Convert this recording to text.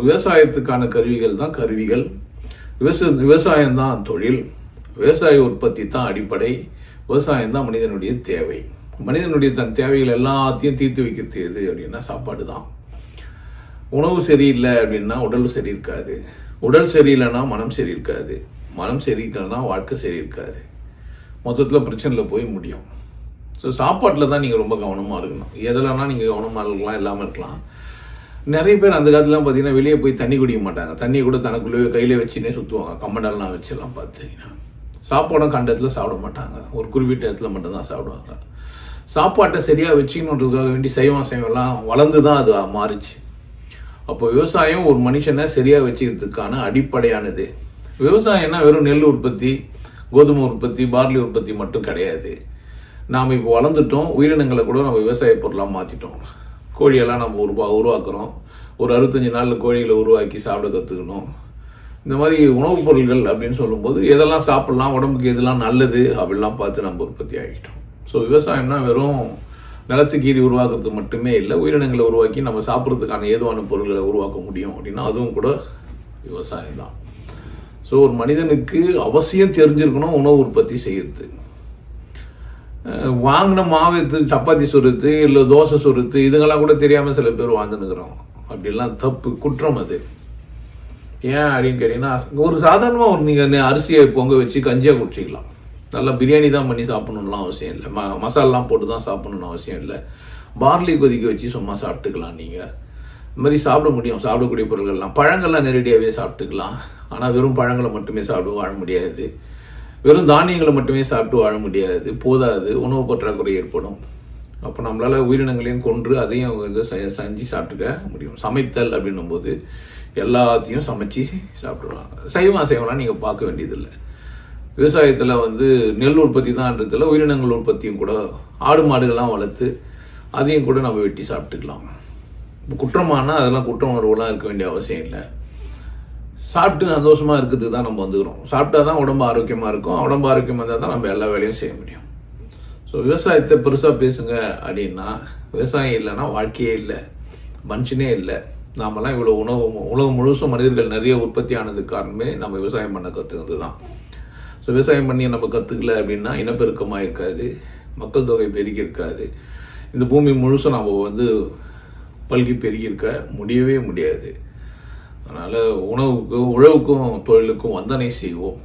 விவசாயத்துக்கான கருவிகள் தான் கருவிகள், விவசாயம் தான் தொழில், விவசாய உற்பத்தி தான் அடிப்படை, விவசாயம் தான் மனிதனுடைய தேவை. மனிதனுடைய தன் தேவைகள் எல்லாத்தையும் தீர்த்து வைக்கிறது எது அப்படின்னா சாப்பாடு தான். உணவு சரியில்லை அப்படின்னா உடல் சரி இருக்காது, உடல் சரியில்லைன்னா மனம் சரி இருக்காது, மனம் சரியில்லைன்னா வாழ்க்கை சரி இருக்காது. மொத்தத்தில் பிரச்சனையில் போய் முடியும். ஸோ சாப்பாட்டில் தான் நீங்கள் ரொம்ப கவனமாக இருக்கணும். எதுலன்னா நீங்கள் கவனமாக இருக்கலாம், இல்லாமல் இருக்கலாம். நிறைய பேர் அந்த காலத்துலாம் பார்த்தீங்கன்னா வெளியே போய் தண்ணி குடிக்க மாட்டாங்க, தண்ணி கூட தனக்குள்ளே கையில் வச்சுன்னே சுற்றுவாங்க, கம்மண்டெல்லாம் வச்செல்லாம் பார்த்தீங்கன்னா. சாப்பாடும் கண்ட இடத்துல சாப்பிட மாட்டாங்க, ஒரு குறிப்பிட்ட இடத்துல மட்டும்தான் சாப்பிடுவாங்க. சாப்பாட்டை சரியாக வச்சுக்கணுன்றதுக்காக வேண்டி சைவம்லாம் வளர்ந்து தான் அது மாறிச்சு. அப்போ விவசாயம் ஒரு மனுஷனை சரியாக வச்சுக்கிறதுக்கான அடிப்படையானது. விவசாயம்னா வெறும் நெல் உற்பத்தி, கோதுமை உற்பத்தி, பார்லி உற்பத்தி மட்டும் கிடையாது. நாம் இப்போ வளர்ந்துட்டோம், உயிரினங்களை கூட நம்ம விவசாய பொருளாக மாற்றிட்டோம். கோழியெல்லாம் நம்ம உருவாக்குறோம். ஒரு 65 நாளில் கோழிகளை உருவாக்கி சாப்பிட கற்றுக்கணும். இந்த மாதிரி உணவுப் பொருட்கள் அப்படின்னு சொல்லும்போது எதெல்லாம் சாப்பிட்லாம், உடம்புக்கு எதெல்லாம் நல்லது அப்படிலாம் பார்த்து நம்ம உற்பத்தி ஆகிட்டோம். ஸோ விவசாயம்னா வெறும் நிலத்துக்கீரி உருவாக்குறது மட்டுமே இல்லை, உயிரினங்களை உருவாக்கி நம்ம சாப்பிட்றதுக்கான ஏதுவான பொருட்களை உருவாக்க முடியும் அப்படின்னா அதுவும் கூட விவசாயம் தான். ஸோ ஒரு மனிதனுக்கு அவசியம் தெரிஞ்சிருக்கணும் உணவு உற்பத்தி செய்யறது. வாங்கின மாவு எடுத்து சப்பாத்தி சுடுறது, இல்லை தோசை சுடுறது, இதுங்கெல்லாம் கூட தெரியாமல் சில பேர் வாழ்ந்துன்னுக்குறோம். அப்படிலாம் தப்பு, குற்றம் அது. ஏன் அப்படின்னு கேட்டிங்கன்னா, ஒரு சாதாரணமாக ஒரு நீங்கள் அரிசியை பொங்க வச்சு கஞ்சியாக குடிச்சிக்கலாம். நல்லா பிரியாணி தான் பண்ணி சாப்பிடணும்லாம் அவசியம் இல்லை, மசாலாலாம் போட்டு தான் சாப்பிடணும்னு அவசியம் இல்லை. பார்லி கொதிக்க வச்சு சும்மா சாப்பிட்டுக்கலாம். நீங்கள் இந்த மாதிரி சாப்பிட முடியும். சாப்பிடக்கூடிய பொருட்கள்லாம், பழங்கள்லாம் நேரடியாகவே சாப்பிட்டுக்கலாம். ஆனால் வெறும் பழங்களை மட்டுமே சாப்பிட்டு வாழ முடியாது, வெறும் தானியங்களை மட்டுமே சாப்பிட்டு வாழ முடியாது, போதாது, உணவு பற்றாக்குறை ஏற்படும். அப்போ நம்மளால் உயிரினங்களையும் கொன்று அதையும் செஞ்சு சாப்பிட்டுக்க முடியும். சமைத்தல் அப்படின்னும் போது எல்லாத்தையும் சமைச்சு சாப்பிடுவாங்க. சைவம்லாம் நீங்கள் பார்க்க வேண்டியதில்லை. விவசாயத்தில் நெல் உற்பத்தி தான்ன்றதில் உயிரினங்கள் உற்பத்தியும் கூட, ஆடு மாடுகள்லாம் வளர்த்து அதையும் கூட நம்ம வெட்டி சாப்பிட்டுக்கலாம். குற்றமானால் அதெல்லாம் குற்ற உணர்வுலாம் இருக்க வேண்டிய அவசியம் இல்லை. சாப்பிட்டு சந்தோஷமாக இருக்கிறதுக்கு தான் நம்ம வந்துக்கிறோம். சாப்பிட்டா தான் உடம்பு ஆரோக்கியமாக இருக்கும், உடம்பு ஆரோக்கியமாக இருந்தால் தான் நம்ம எல்லா வேலையும் செய்ய முடியும். ஸோ விவசாயத்தை பெருசாக பேசுங்க அப்படின்னா, விவசாயம் இல்லைன்னா வாழ்க்கையே இல்லை, மனுஷனே இல்லை. நாமெல்லாம் இவ்வளோ உலகம் முழுசும் மனிதர்கள் நிறைய உற்பத்தி ஆனதுக்கு காரணமே நம்ம விவசாயம் பண்ண கற்றுக்கிறது தான். ஸோ விவசாயம் பண்ணி நம்ம கற்றுக்கல அப்படின்னா இனப்பெருக்கமாக இருக்காது, மக்கள் தொகை பெருகி இருக்காது, இந்த பூமி முழுசும் நம்ம பல்கி பெருகியிருக்க முடியவே முடியாது. அதனால் உழவுக்கும் தொழிலுக்கும் வந்தனை செய்வோம்.